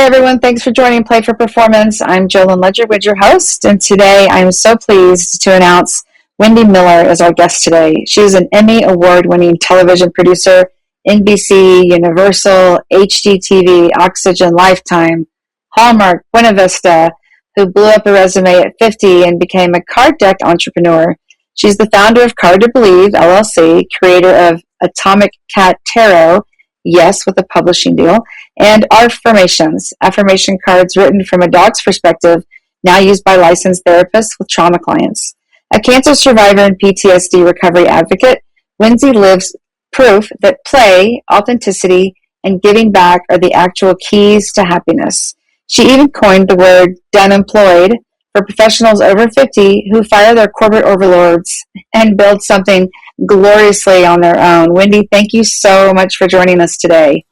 Hi, everyone. Thanks for joining Play for Performance. I'm Jolynn Ledgerwood, your host, and today I'm so pleased to announce Wendy Miller is our guest today. She's an Emmy Award-winning television producer, NBC Universal, HGTV, Oxygen, Lifetime, Hallmark, Buena Vista, who blew up a resume at 50 and became a card deck entrepreneur. She's the founder of Card To Believe LLC, creator of Atomic Cat Tarot, yes, with a publishing deal, and ARFirmations, affirmation cards written from a dog's perspective, now used by licensed therapists with trauma clients. A cancer survivor and PTSD recovery advocate, Wendy lives proof that play, authenticity, and giving back are the actual keys to happiness. She even coined the word Donemployed for professionals over 50 who fire their corporate overlords and build something gloriously on their own. Wendy, thank you so much for joining us today.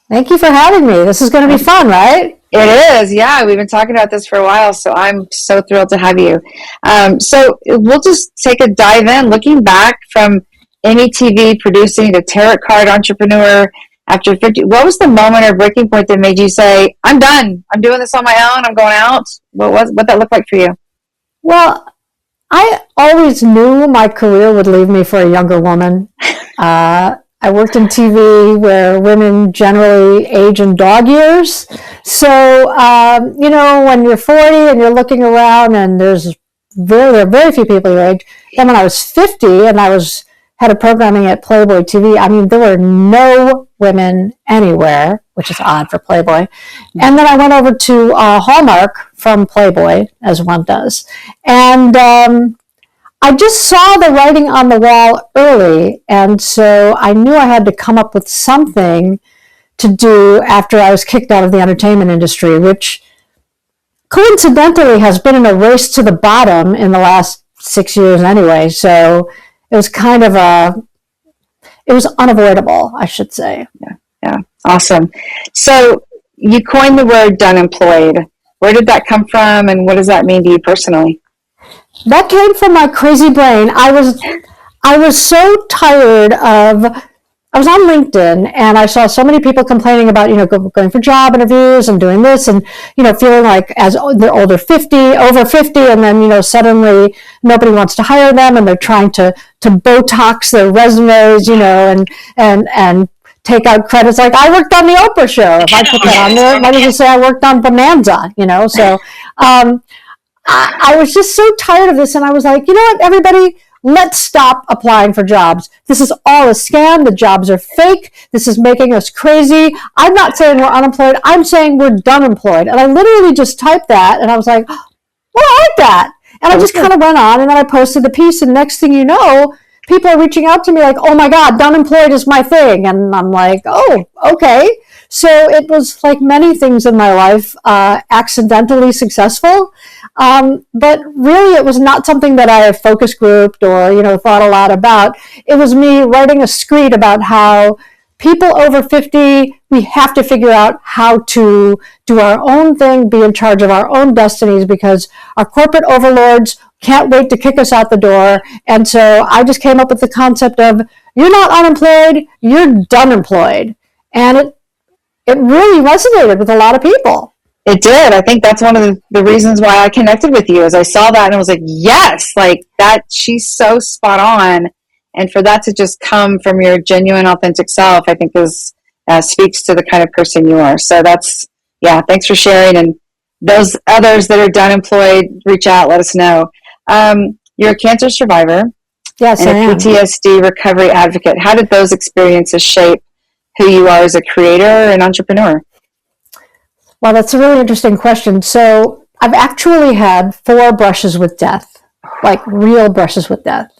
Thank you for having me. This is going to be fun, right? It is, yeah. We've been talking about this for a while, so I'm so thrilled to have you. So we'll just take a dive in, looking back from Emmy TV producing to tarot card entrepreneur after 50. What was the moment or breaking point that made you say, I'm done. I'm doing this on my own. I'm going out. What that look like for you? Well, I always knew my career would leave me for a younger woman. I worked in TV where women generally age in dog years. So, when you're 40 and you're looking around and there are very few people your age. Then when I was 50 and I was head of programming at Playboy TV, I mean, there were no women anywhere, which is odd for Playboy. And then I went over to Hallmark from Playboy, as one does. And I just saw the writing on the wall early, and so I knew I had to come up with something to do after I was kicked out of the entertainment industry, which coincidentally has been in a race to the bottom in the last 6 years anyway. So it was kind of it was unavoidable, I should say. Yeah, awesome. So you coined the word Donemployed. Where did that come from, and what does that mean to you personally? That came from my crazy brain. I was so tired I was on LinkedIn and I saw so many people complaining about, going for job interviews and doing this and, feeling like as they're over 50 and then, suddenly nobody wants to hire them and they're trying to Botox their resumes, and take out credits. Like I worked on the Oprah show. If I put that on there, might as well say I worked on Bonanza, so, I was just so tired of this, and I was like, you know what, everybody, let's stop applying for jobs. This is all a scam. The jobs are fake. This is making us crazy. I'm not saying we're unemployed. I'm saying we're Donemployed. And I literally just typed that, and I was like, well, I like that. And I just kind of went on, and then I posted the piece, and next thing you know, people are reaching out to me like, oh my God, Donemployed is my thing. And I'm like, oh, okay. So it was like many things in my life, accidentally successful. But really it was not something that I focus grouped or, thought a lot about. It was me writing a screed about how people over 50, we have to figure out how to do our own thing, be in charge of our own destinies, because our corporate overlords can't wait to kick us out the door. And so I just came up with the concept of, you're not unemployed, you're Donemployed. And it really resonated with a lot of people. It did. I think that's one of the reasons why I connected with you, is I saw that and I was like, yes, like that, she's so spot on. And for that to just come from your genuine, authentic self, I think speaks to the kind of person you are. So thanks for sharing. And those others that are Donemployed, reach out, let us know. You're a cancer survivor. Yes, and I am. A PTSD recovery advocate. How did those experiences shape who you are as a creator and entrepreneur? Well, that's a really interesting question. So I've actually had 4 brushes with death, like real brushes with death.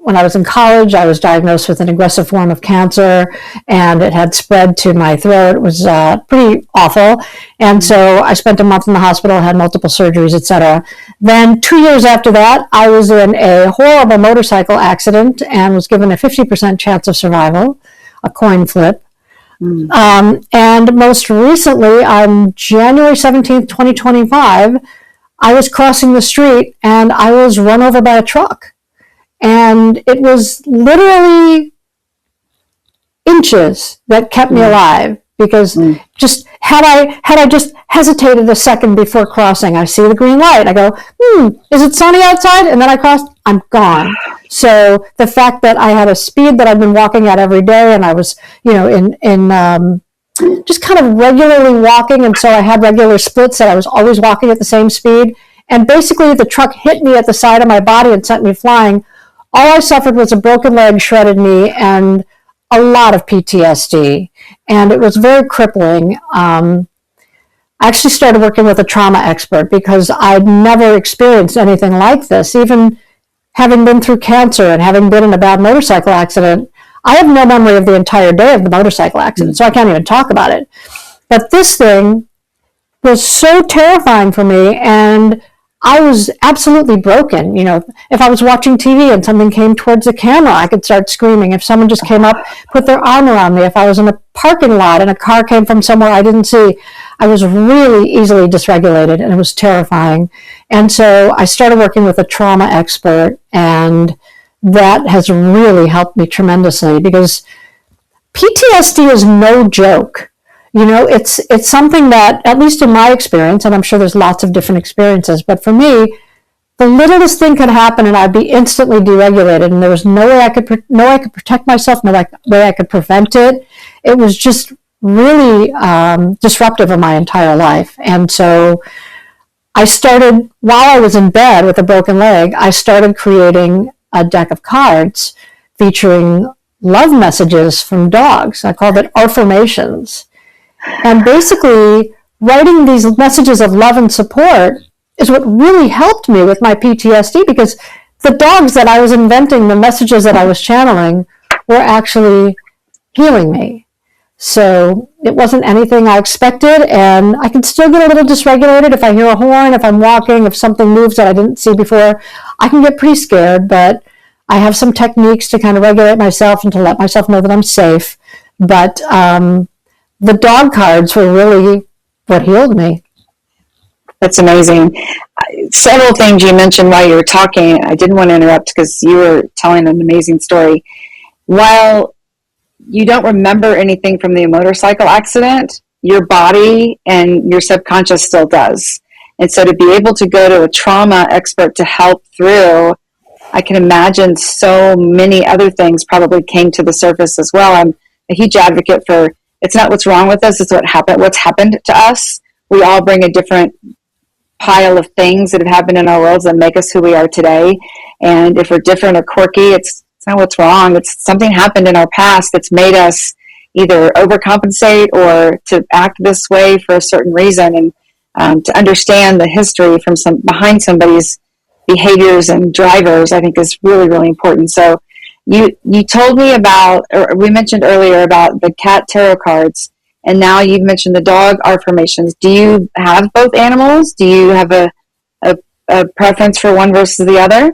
When I was in college, I was diagnosed with an aggressive form of cancer, and it had spread to my throat. It was pretty awful. And so I spent a month in the hospital, had multiple surgeries, etc. Then 2 years after that, I was in a horrible motorcycle accident and was given a 50% chance of survival, a coin flip. And most recently, on January 17th, 2025, I was crossing the street and I was run over by a truck. And it was literally inches that kept me alive, because just had I just hesitated a second before crossing, I see the green light. I go, is it sunny outside? And then I crossed, I'm gone. So the fact that I had a speed that I've been walking at every day, and I was, in just kind of regularly walking, and so I had regular splits that I was always walking at the same speed. And basically, the truck hit me at the side of my body and sent me flying. All I suffered was a broken leg, shredded knee, and a lot of PTSD. And it was very crippling. I actually started working with a trauma expert because I'd never experienced anything like this. Even having been through cancer and having been in a bad motorcycle accident, I have no memory of the entire day of the motorcycle accident, so I can't even talk about it. But this thing was so terrifying for me, and I was absolutely broken. If I was watching TV and something came towards the camera, I could start screaming. If someone just came up, put their arm around me, if I was in a parking lot and a car came from somewhere I didn't see, I was really easily dysregulated, and it was terrifying. And so I started working with a trauma expert, and that has really helped me tremendously, because PTSD is no joke. It's something that, at least in my experience, and I'm sure there's lots of different experiences, but for me, the littlest thing could happen and I'd be instantly deregulated, and there was no way I could protect myself, no way I could prevent it. It was just really disruptive of my entire life. And so I started, while I was in bed with a broken leg, I started creating a deck of cards featuring love messages from dogs. I called it ARFirmations. And basically, writing these messages of love and support is what really helped me with my PTSD, because the dogs that I was inventing, the messages that I was channeling, were actually healing me. So it wasn't anything I expected, and I can still get a little dysregulated if I hear a horn, if I'm walking, if something moves that I didn't see before. I can get pretty scared, but I have some techniques to kind of regulate myself and to let myself know that I'm safe. But the dog cards were really what healed me. That's amazing. Several things you mentioned while you were talking. I didn't want to interrupt because you were telling an amazing story. While you don't remember anything from the motorcycle accident, your body and your subconscious still does. And so to be able to go to a trauma expert to help through, I can imagine so many other things probably came to the surface as well. I'm a huge advocate for, it's not what's wrong with us, it's what's happened to us. We all bring a different pile of things that have happened in our worlds that make us who we are today. And if we're different or quirky, it's not what's wrong. It's something happened in our past that's made us either overcompensate or to act this way for a certain reason. And to understand the history from behind somebody's behaviors and drivers, I think is really, really important. So you told me about, or we mentioned earlier about the cat tarot cards, and now you've mentioned the dog affirmations. Do you have both animals? Do you have a preference for one versus the other?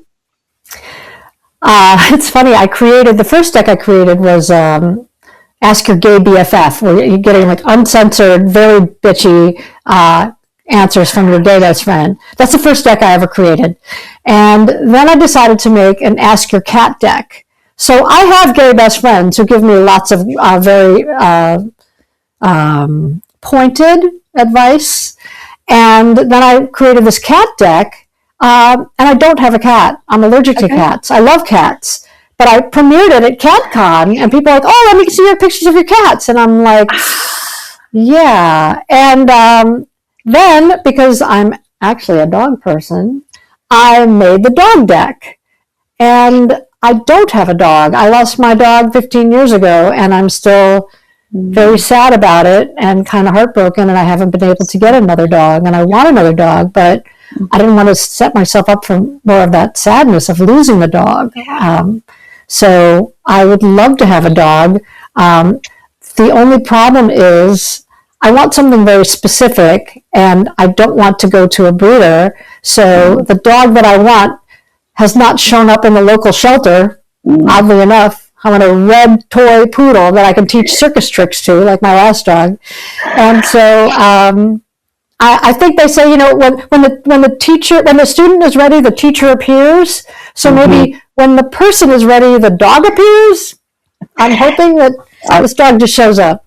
It's funny. The first deck I created was Ask Your Gay BFF, where you're getting like uncensored, very bitchy answers from your gay best friend. That's the first deck I ever created. And then I decided to make an Ask Your Cat deck. So I have gay best friends who give me lots of very pointed advice. And then I created this cat deck. And I don't have a cat. I'm allergic to cats. I love cats. But I premiered it at CatCon, and people are like, oh, let me see your pictures of your cats. And I'm like, yeah. And then, because I'm actually a dog person, I made the dog deck. And I don't have a dog. I lost my dog 15 years ago, and I'm still very sad about it and kind of heartbroken, and I haven't been able to get another dog. And I want another dog, but I didn't want to set myself up for more of that sadness of losing the dog. So I would love to have a dog. The only problem is I want something very specific, and I don't want to go to a breeder. So the dog that I want has not shown up in the local shelter, oddly enough. I want a red toy poodle that I can teach circus tricks to, like my last dog. And so I think they say, when the student is ready, the teacher appears. So maybe when the person is ready, the dog appears. I'm hoping that this dog just shows up.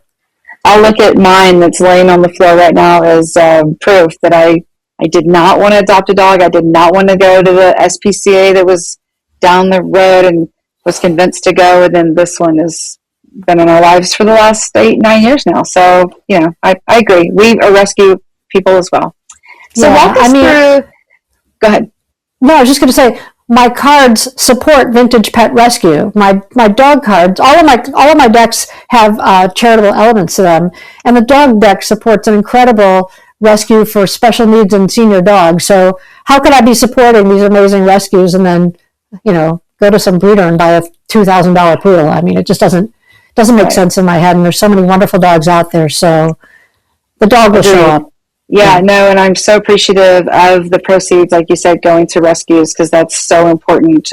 I'll look at mine that's laying on the floor right now as proof that I did not want to adopt a dog. I did not want to go to the SPCA that was down the road and was convinced to go. And then this one has been in our lives for the last 8-9 years now. So, I agree. We rescue people as well. So walk us through. Go ahead. No, I was just going to say, my cards support vintage pet rescue. My dog cards, all of my decks have charitable elements to them, and the dog deck supports an incredible rescue for special needs and senior dogs. So how could I be supporting these amazing rescues and then, go to some breeder and buy a $2,000 poodle? I mean, it just doesn't make sense in my head. And there's so many wonderful dogs out there, so the dog will show up. Yeah, no, and I'm so appreciative of the proceeds, like you said, going to rescues, because that's so important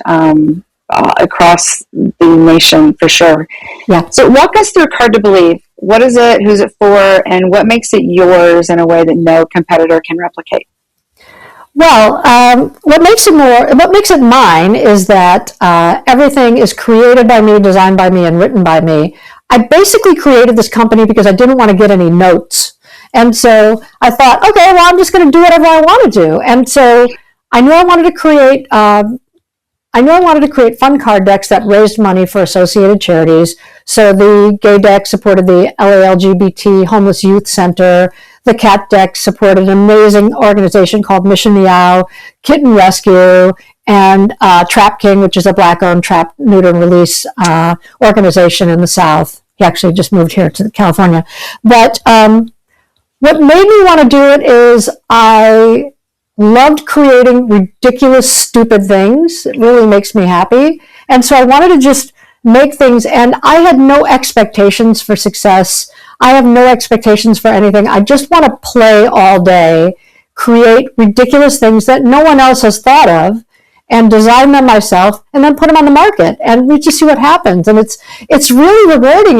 across the nation for sure. Yeah. So walk us through Card to Believe. What is it? Who's it for? And what makes it yours in a way that no competitor can replicate? Well, what makes it mine is that everything is created by me, designed by me, and written by me. I basically created this company because I didn't want to get any notes. And so I thought, okay, well, I'm just going to do whatever I want to do. And so I knew I wanted to create fun card decks that raised money for associated charities. So the gay deck supported the LA LGBT Homeless Youth Center. The cat deck supported an amazing organization called Mission Meow, Kitten Rescue, and Trap King, which is a Black-owned trap, neuter, and release organization in the South. He actually just moved here to California. But what made me want to do it is I loved creating ridiculous, stupid things. It really makes me happy. And so I wanted to just make things, and I had no expectations for success. I have no expectations for anything. I just want to play all day, create ridiculous things that no one else has thought of, and design them myself, and then put them on the market, and we just see what happens. And it's really rewarding,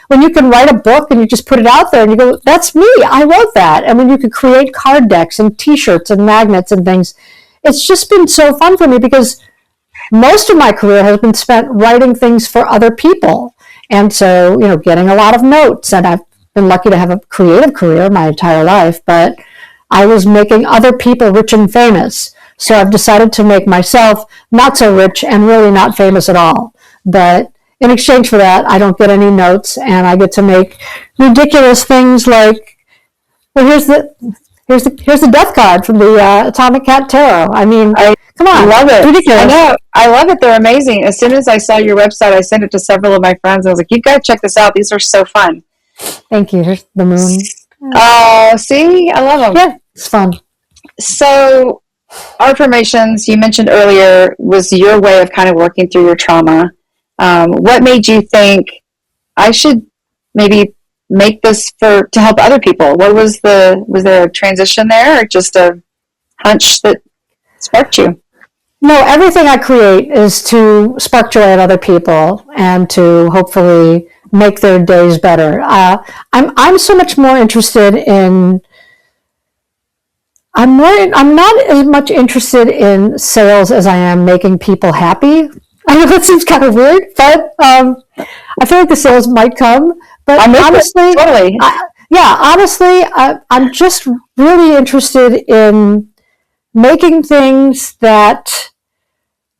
when you can write a book and you just put it out there and you go, that's me, I wrote that. And when you could create card decks and T-shirts and magnets and things, it's just been so fun for me, because most of my career has been spent writing things for other people. And so, getting a lot of notes, and I've been lucky to have a creative career my entire life, but I was making other people rich and famous. So I've decided to make myself not so rich and really not famous at all. But in exchange for that, I don't get any notes, and I get to make ridiculous things like, well, here's the death card from the Atomic Cat Tarot. I mean, come on, I love it. Ridiculous. I know, I love it. They're amazing. As soon as I saw your website, I sent it to several of my friends. I was like, you got to check this out. These are so fun. Thank you. Here's the moon. Oh, see, I love them. Yeah, it's fun. So, ARFirmations, you mentioned earlier, was your way of kind of working through your trauma. What made you think I should maybe make this to help other people? Was there a transition there, or just a hunch that sparked you? No, everything I create is to spark joy in other people and to hopefully make their days better. I'm so much more interested in. I'm not as much interested in sales as I am making people happy. I know that seems kind of weird, but I feel like the sales might come. But honestly, totally. I'm just really interested in making things that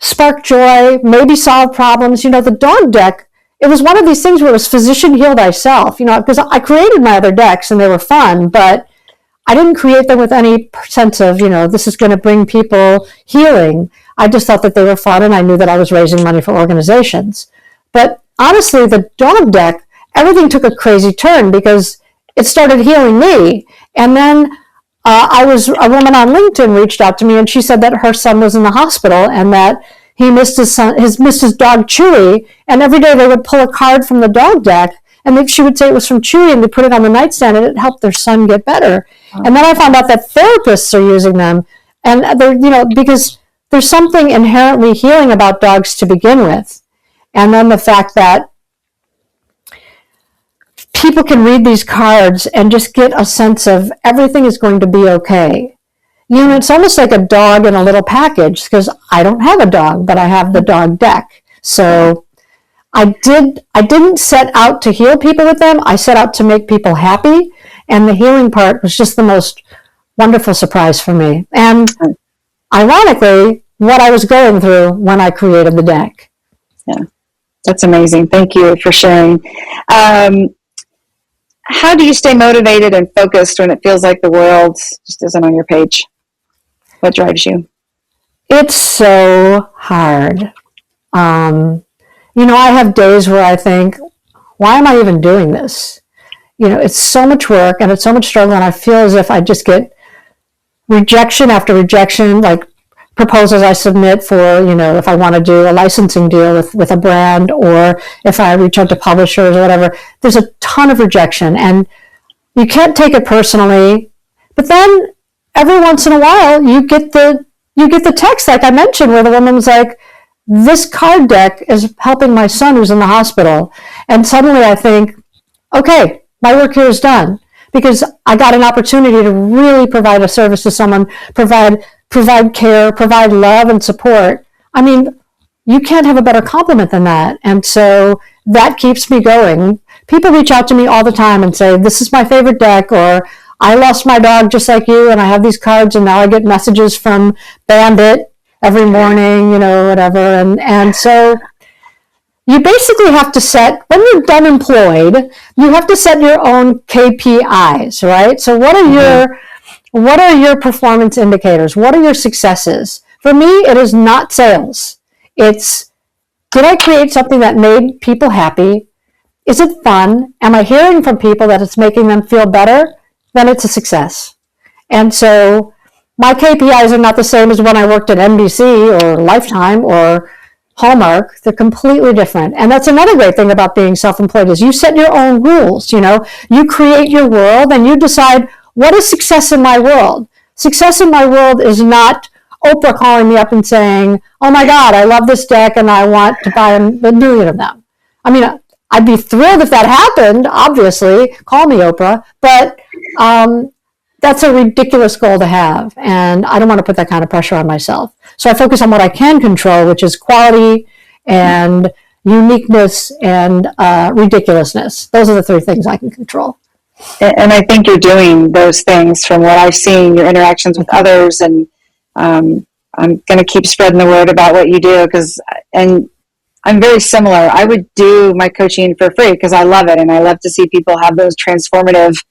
spark joy, maybe solve problems. The dog deck, it was one of these things where it was physician heal thyself, because I created my other decks and they were fun, but I didn't create them with any sense of, this is going to bring people healing. I just thought that they were fun, and I knew that I was raising money for organizations. But honestly, the dog deck, everything took a crazy turn because it started healing me. And then a woman on LinkedIn reached out to me, and she said that her son was in the hospital and that he missed his dog Chewy, and every day they would pull a card from the dog deck, and then she would say it was from Chewy, and they put it on the nightstand, and it helped their son get better. And then I found out that therapists are using them, and they're, because there's something inherently healing about dogs to begin with. And then the fact that people can read these cards and just get a sense of everything is going to be okay. It's almost like a dog in a little package, because I don't have a dog, but I have the dog deck. So I didn't set out to heal people with them. I set out to make people happy. And the healing part was just the most wonderful surprise for me. And ironically, what I was going through when I created the deck. Yeah, that's amazing. Thank you for sharing. How do you stay motivated and focused when it feels like the world just isn't on your page? What drives you? It's so hard. I have days where I think, why am I even doing this? It's so much work and it's so much struggle, and I feel as if I just get rejection after rejection, like proposals I submit for, if I want to do a licensing deal with a brand, or if I reach out to publishers or whatever, there's a ton of rejection, and you can't take it personally. But then every once in a while, you get the text, like I mentioned, where the woman was like, this card deck is helping my son who's in the hospital. And suddenly I think, okay, my work here is done, because I got an opportunity to really provide a service to someone, provide care, provide love and support. I mean, you can't have a better compliment than that. And so that keeps me going. People reach out to me all the time and say, this is my favorite deck, or I lost my dog just like you, and I have these cards, and now I get messages from Bandit every morning, whatever. And so you basically have to set, when you're Donemployed, you have to set your own KPIs, right? So what are your performance indicators? What are your successes? For me, it is not sales. It's, did I create something that made people happy? Is it fun? Am I hearing from people that it's making them feel better? Then it's a success. And so my KPIs are not the same as when I worked at NBC or Lifetime or Hallmark. They're completely different. And that's another great thing about being self-employed, is you set your own rules. You create your world and you decide, what is success in my world? Success in my world is not Oprah calling me up and saying, oh my God, I love this deck and I want to buy a million of them. I mean, I'd be thrilled if that happened, obviously. Call me Oprah. But that's a ridiculous goal to have. And I don't want to put that kind of pressure on myself. So I focus on what I can control, which is quality and uniqueness and ridiculousness. Those are the three things I can control. And I think you're doing those things from what I've seen, your interactions with others. And I'm going to keep spreading the word about what you do, and I'm very similar. I would do my coaching for free because I love it. And I love to see people have those transformative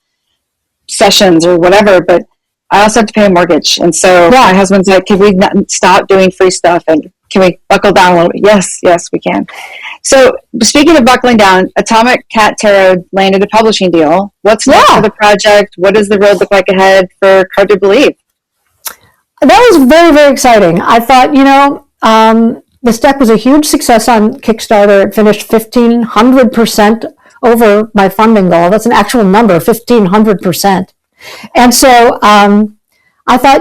sessions or whatever, but I also have to pay a mortgage. And so my husband's like, can we not stop doing free stuff? And can we buckle down a little bit? Yes, we can. So speaking of buckling down, Atomic Cat Tarot landed a publishing deal. What's next for the project? What does the road look like ahead for Card To Believe? That was very, very exciting. I thought, this deck was a huge success on Kickstarter. It finished 1,500% over my funding goal. That's an actual number, 1,500%. And so I thought,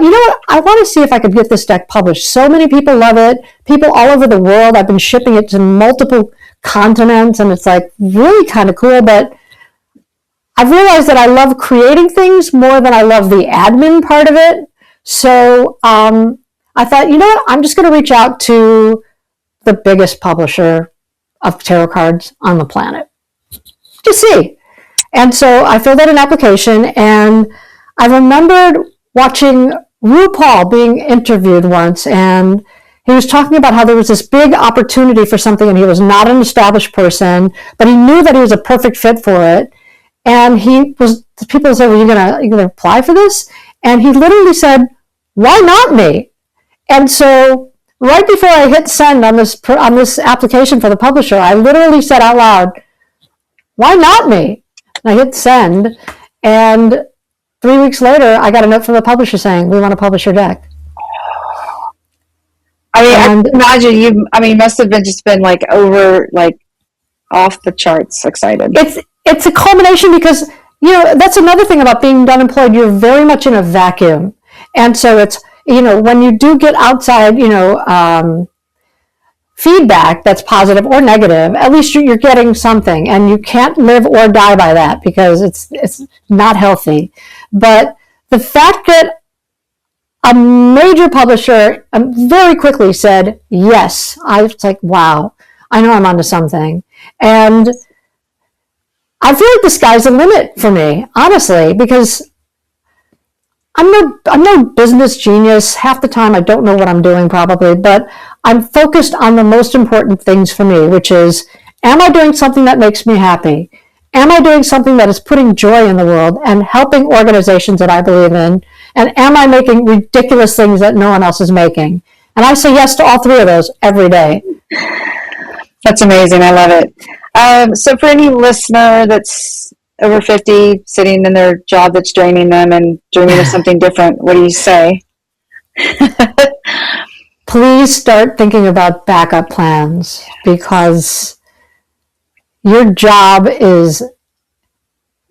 I want to see if I could get this deck published. So many people love it. People all over the world. I've been shipping it to multiple continents, and it's like really kind of cool. But I've realized that I love creating things more than I love the admin part of it. So I thought, I'm just going to reach out to the biggest publisher of tarot cards on the planet to see. And so I filled out an application, and I remembered watching RuPaul being interviewed once, and he was talking about how there was this big opportunity for something, and he was not an established person, but he knew that he was a perfect fit for it. And people said, well, you're gonna apply for this? And he literally said, why not me? And so right before I hit send on this application for the publisher, I literally said out loud, why not me? And I hit send, and 3 weeks later, I got a note from the publisher saying, we want to publish your deck. I can imagine you must have been like off the charts excited. It's a culmination because, that's another thing about being Donemployed. You're very much in a vacuum. And so it's, when you do get outside, feedback that's positive or negative, at least you're getting something, and you can't live or die by that because it's not healthy. But the fact that a major publisher very quickly said yes, I was like, wow, I know I'm onto something. And I feel like the sky's the limit for me, honestly, because I'm no business genius. Half the time I don't know what I'm doing probably, but I'm focused on the most important things for me, which is, am I doing something that makes me happy? Am I doing something that is putting joy in the world and helping organizations that I believe in? And am I making ridiculous things that no one else is making? And I say yes to all three of those every day. That's amazing. I love it. So for any listener that's over 50, sitting in their job that's draining them and dreaming of something different, what do you say? Please start thinking about backup plans, because your job is,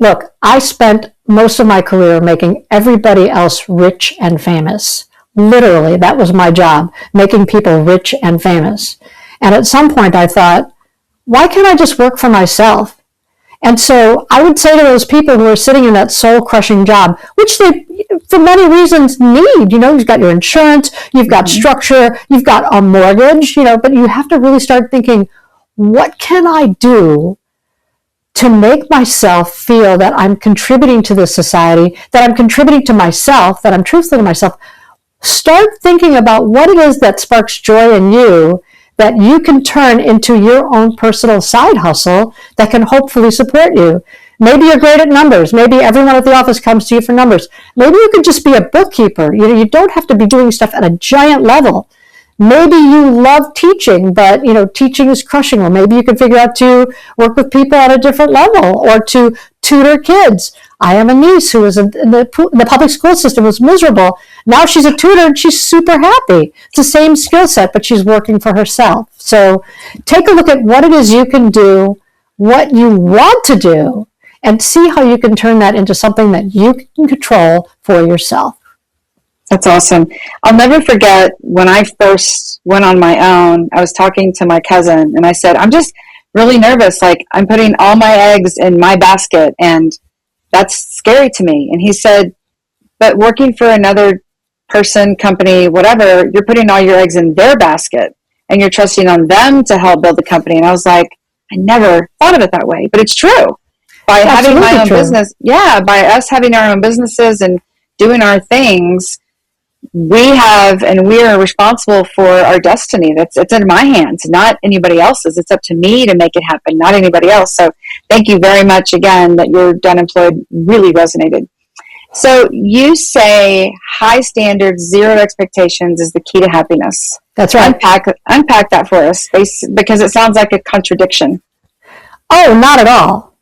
look, I spent most of my career making everybody else rich and famous. Literally, that was my job, making people rich and famous. And at some point I thought, why can't I just work for myself? And so I would say to those people who are sitting in that soul-crushing job, which they, for many reasons, need. You've got your insurance, you've got structure, you've got a mortgage, but you have to really start thinking, what can I do to make myself feel that I'm contributing to this society, that I'm contributing to myself, that I'm truthful to myself? Start thinking about what it is that sparks joy in you, that you can turn into your own personal side hustle that can hopefully support you. Maybe you're great at numbers. Maybe everyone at the office comes to you for numbers. Maybe you could just be a bookkeeper. You don't have to be doing stuff at a giant level. Maybe you love teaching, but teaching is crushing. Or maybe you could figure out to work with people at a different level, or to tutor kids. I have a niece who was in the public school system, was miserable. Now she's a tutor and she's super happy. It's the same skill set, but she's working for herself. So take a look at what it is you can do, what you want to do, and see how you can turn that into something that you can control for yourself. That's awesome. I'll never forget when I first went on my own, I was talking to my cousin and I said, I'm just really nervous. Like, I'm putting all my eggs in my basket and that's scary to me. And he said, but working for another person, company, whatever, you're putting all your eggs in their basket and you're trusting on them to help build the company. And I was like, I never thought of it that way, but it's true. By having my own business, by us having our own businesses and doing our things, we are responsible for our destiny. It's in my hands, not anybody else's. It's up to me to make it happen, not anybody else. So thank you very much again that your Donemployed really resonated. So you say high standards, zero expectations is the key to happiness. That's right. Unpack that for us, because it sounds like a contradiction. Oh, not at all.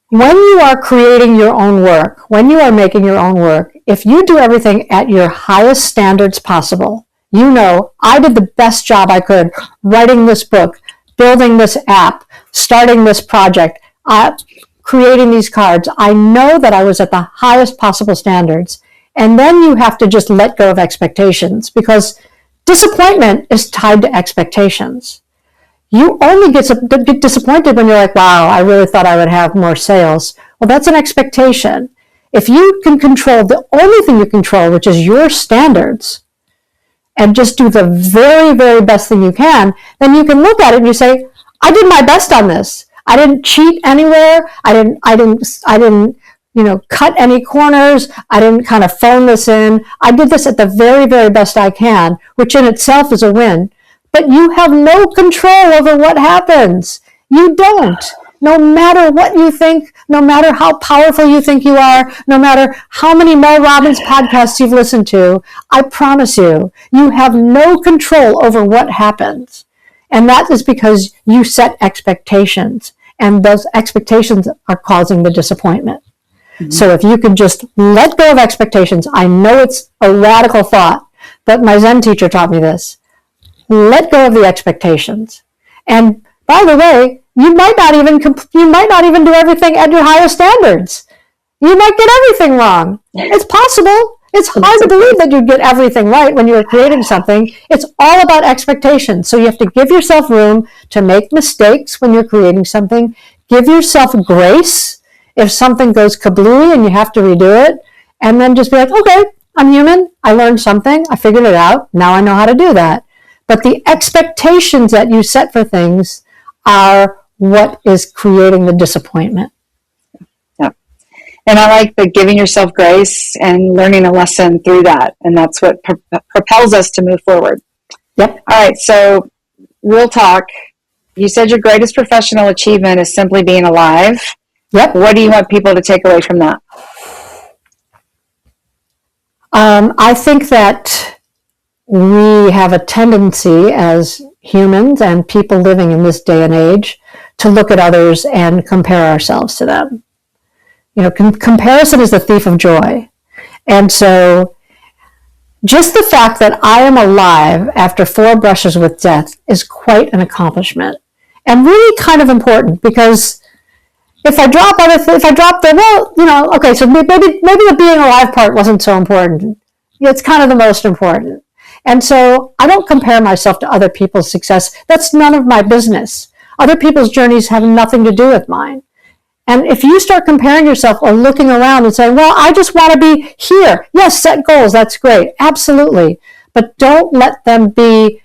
When you are creating your own work, when you are making your own work, if you do everything at your highest standards possible, I did the best job I could writing this book, building this app, starting this project, creating these cards. I know that I was at the highest possible standards. And then you have to just let go of expectations, because disappointment is tied to expectations. You only get disappointed when you're like, wow, I really thought I would have more sales. Well, that's an expectation. If you can control the only thing you control, which is your standards, and just do the very, very best thing you can, then you can look at it and you say, I did my best on this. I didn't cheat anywhere. I didn't cut any corners. I didn't kind of phone this in. I did this at the very, very best I can, which in itself is a win. But you have no control over what happens. You don't. No matter what you think, no matter how powerful you think you are, no matter how many Mel Robbins podcasts you've listened to, I promise you, you have no control over what happens. And that is because you set expectations, and those expectations are causing the disappointment. Mm-hmm. So if you can just let go of expectations, I know it's a radical thought, but my Zen teacher taught me this. Let go of the expectations. And by the way, you might not even do everything at your highest standards. You might get everything wrong. It's possible. It's hard to believe that you get everything right when you're creating something. It's all about expectations. So you have to give yourself room to make mistakes when you're creating something. Give yourself grace if something goes kablooey and you have to redo it. And then just be like, okay, I'm human. I learned something. I figured it out. Now I know how to do that. But the expectations that you set for things are what is creating the disappointment. Yeah. And I like the giving yourself grace and learning a lesson through that. And that's what propels us to move forward. Yep. All right. So real talk. You said your greatest professional achievement is simply being alive. Yep. What do you want people to take away from that? I think that we have a tendency as humans and people living in this day and age to look at others and compare ourselves to them. You know, comparison is the thief of joy. And so just the fact that I am alive after 4 brushes with death is quite an accomplishment and really kind of important, because if I drop the, well, you know, okay, so maybe the being alive part wasn't so important. It's kind of the most important. And so I don't compare myself to other people's success. That's none of my business. Other people's journeys have nothing to do with mine. And if you start comparing yourself or looking around and saying, well, I just want to be here. Yes, set goals. That's great. Absolutely. But don't let them be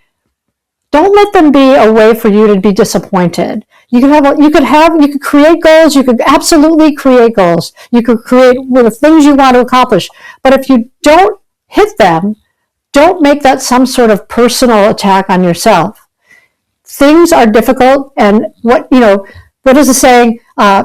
a way for you to be disappointed. You could create goals. You could absolutely create goals. You could create the things you want to accomplish. But if you don't hit them, don't make that some sort of personal attack on yourself. Things are difficult, and what is the saying?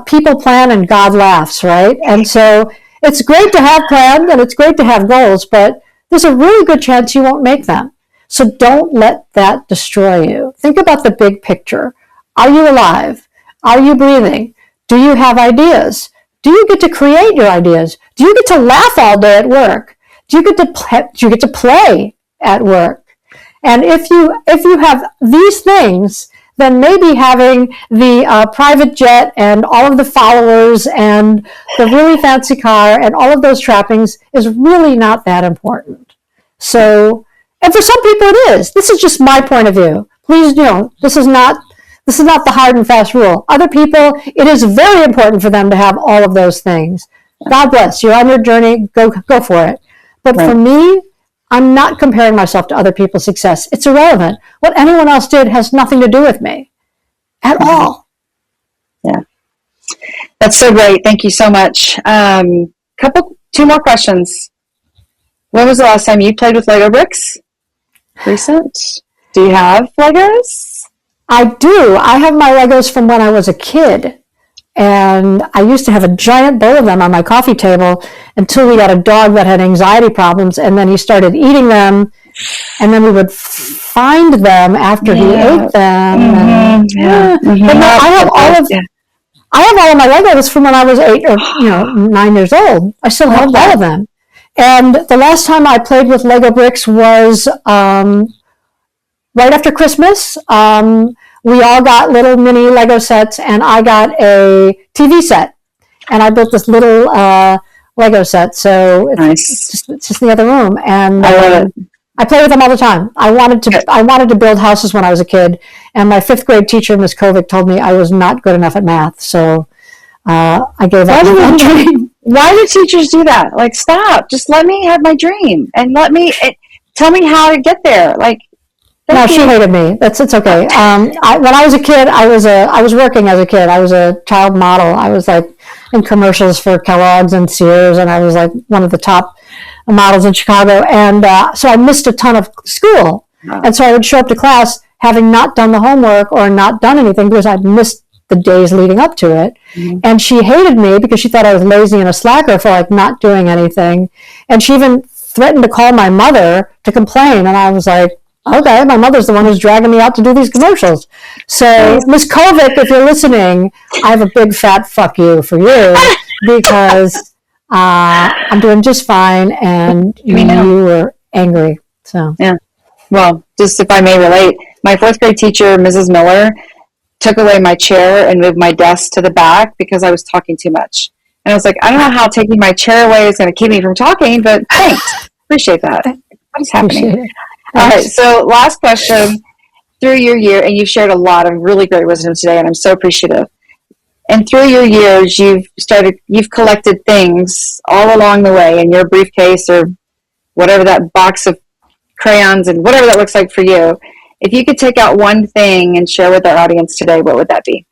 People plan and God laughs, right? And so it's great to have plans and it's great to have goals, but there's a really good chance you won't make them. So don't let that destroy you. Think about the big picture. Are you alive? Are you breathing? Do you have ideas? Do you get to create your ideas? Do you get to laugh all day at work? Do you get to play at work? And if you have these things, then maybe having the private jet and all of the followers and the really fancy car and all of those trappings is really not that important. So, and for some people it is. This is just my point of view. Please, this is not the hard and fast rule. Other people, it is very important for them to have all of those things. God bless. You're on your journey. Go for it. But for me, I'm not comparing myself to other people's success. It's irrelevant. What anyone else did has nothing to do with me at all. Yeah. That's so great. Thank you so much. 2 more questions. When was the last time you played with Lego bricks? Recent? Do you have Legos? I do. I have my Legos from when I was a kid. And I used to have a giant bowl of them on my coffee table until we got a dog that had anxiety problems, and then he started eating them, and then we would find them after he ate them. But no, I have all of my Legos from when I was 8 or 9 years old. I still have all of them. And the last time I played with Lego bricks was right after Christmas. We all got little mini Lego sets, and I got a TV set. And I built this little Lego set, so it's just in the other room. And I love it. I play with them all the time. I wanted to build houses when I was a kid, and my 5th grade teacher, Miss Kovic, told me I was not good enough at math, so I gave up that dream. Why do teachers do that? Like, stop. Just let me have my dream, and tell me how to get there. Like, no, she hated me. It's okay. When I was a kid, I was working as a kid. I was a child model. I was like in commercials for Kellogg's and Sears, and I was like one of the top models in Chicago. And so I missed a ton of school. Oh. And so I would show up to class having not done the homework or not done anything because I'd missed the days leading up to it. Mm-hmm. And she hated me because she thought I was lazy and a slacker for like not doing anything. And she even threatened to call my mother to complain. And I was like, okay, my mother's the one who's dragging me out to do these commercials. So, Miss Kovic, if you're listening, I have a big fat fuck you for you because I'm doing just fine, and you were angry. So yeah. Well, just if I may relate, my 4th grade teacher, Mrs. Miller, took away my chair and moved my desk to the back because I was talking too much. And I was like, I don't know how taking my chair away is going to keep me from talking, but thanks. Appreciate that. What's happening? All right, so last question. Through your year, and you've shared a lot of really great wisdom today, and I'm so appreciative. And through your years, you've collected things all along the way in your briefcase or whatever that box of crayons and whatever that looks like for you. If you could take out one thing and share with our audience today, what would that be?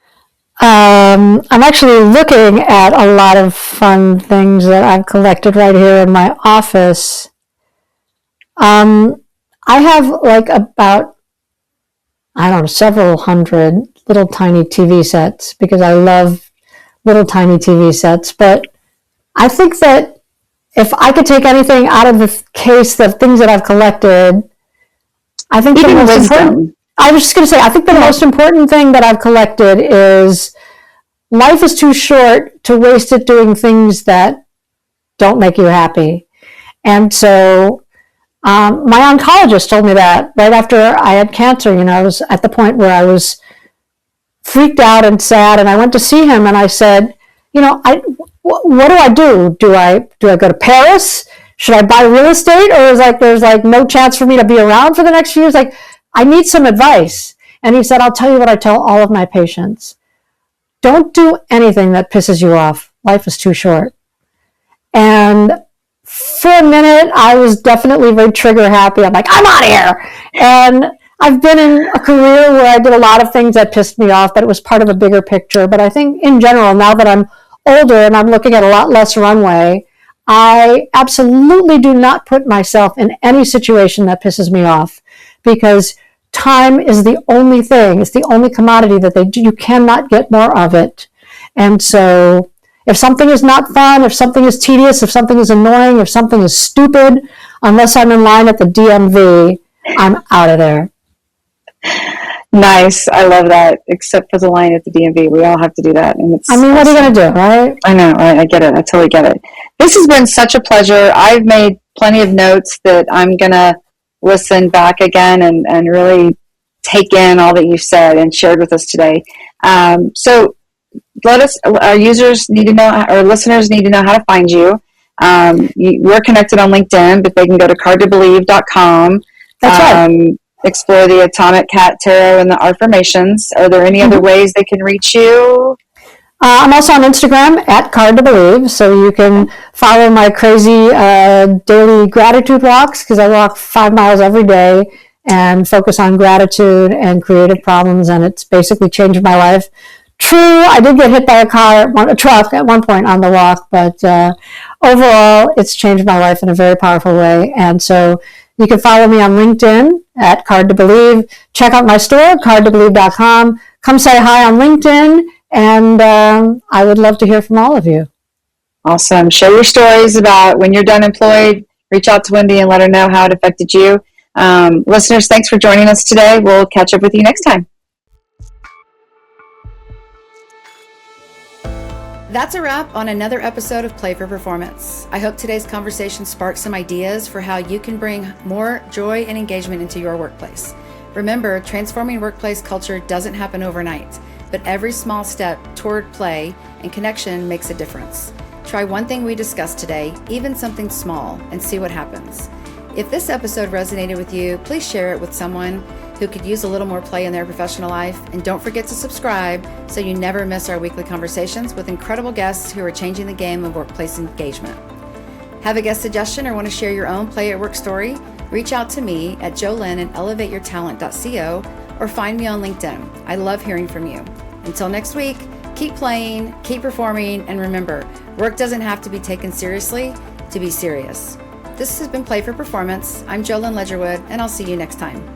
I'm actually looking at a lot of fun things that I've collected right here in my office. I have like about, I don't know, several hundred little tiny TV sets because I love little tiny TV sets. But I think that if I could take anything out of the case, the things that I've collected, I think the most important, I was just going to say, I think the most important thing that I've collected is life is too short to waste it doing things that don't make you happy. And so my oncologist told me that right after I had cancer. I was at the point where I was freaked out and sad, and I went to see him, and I said, what do I do? Do I go to Paris? Should I buy real estate? Or there's no chance for me to be around for the next few years? I need some advice. And he said, I'll tell you what I tell all of my patients. Don't do anything that pisses you off. Life is too short. And for a minute, I was definitely very trigger happy. I'm like, I'm out of here. And I've been in a career where I did a lot of things that pissed me off, but it was part of a bigger picture. But I think in general, now that I'm older and I'm looking at a lot less runway, I absolutely do not put myself in any situation that pisses me off, because time is the only thing, it's the only commodity that you cannot get more of it. And so if something is not fun, if something is tedious, if something is annoying, if something is stupid, unless I'm in line at the DMV, I'm out of there. Nice. I love that. Except for the line at the DMV. We all have to do that. And what are you going to do, right? I know, right? I get it. I totally get it. This has been such a pleasure. I've made plenty of notes that I'm going to listen back again and really take in all that you've said and shared with us today. So our users need to know, our listeners need to know how to find you. We're connected on LinkedIn, but they can go to cardtobelieve.com. That's right. Explore the Atomic Cat Tarot and the ARFirmations. Are there any other ways they can reach you? I'm also on Instagram at Card To Believe, so you can follow my crazy daily gratitude walks, because I walk 5 miles every day and focus on gratitude and creative problems, and it's basically changed my life. True, I did get hit by a truck at one point on the walk, but overall, it's changed my life in a very powerful way. And so you can follow me on LinkedIn at Card To Believe. Check out my store, cardtobelieve.com. Come say hi on LinkedIn, and I would love to hear from all of you. Awesome. Share your stories about when you're done employed. Reach out to Wendy and let her know how it affected you. Listeners, thanks for joining us today. We'll catch up with you next time. That's a wrap on another episode of Play for Performance. I hope today's conversation sparked some ideas for how you can bring more joy and engagement into your workplace. Remember, transforming workplace culture doesn't happen overnight, but every small step toward play and connection makes a difference. Try one thing we discussed today, even something small, and see what happens. If this episode resonated with you, please share it with someone who could use a little more play in their professional life. And don't forget to subscribe so you never miss our weekly conversations with incredible guests who are changing the game of workplace engagement. Have a guest suggestion or want to share your own play at work story? Reach out to me at Jolynn and elevateyourtalent.co, or find me on LinkedIn. I love hearing from you. Until next week, keep playing, keep performing, and remember, work doesn't have to be taken seriously to be serious. This has been Play for Performance. I'm Jolynn Ledgerwood, and I'll see you next time.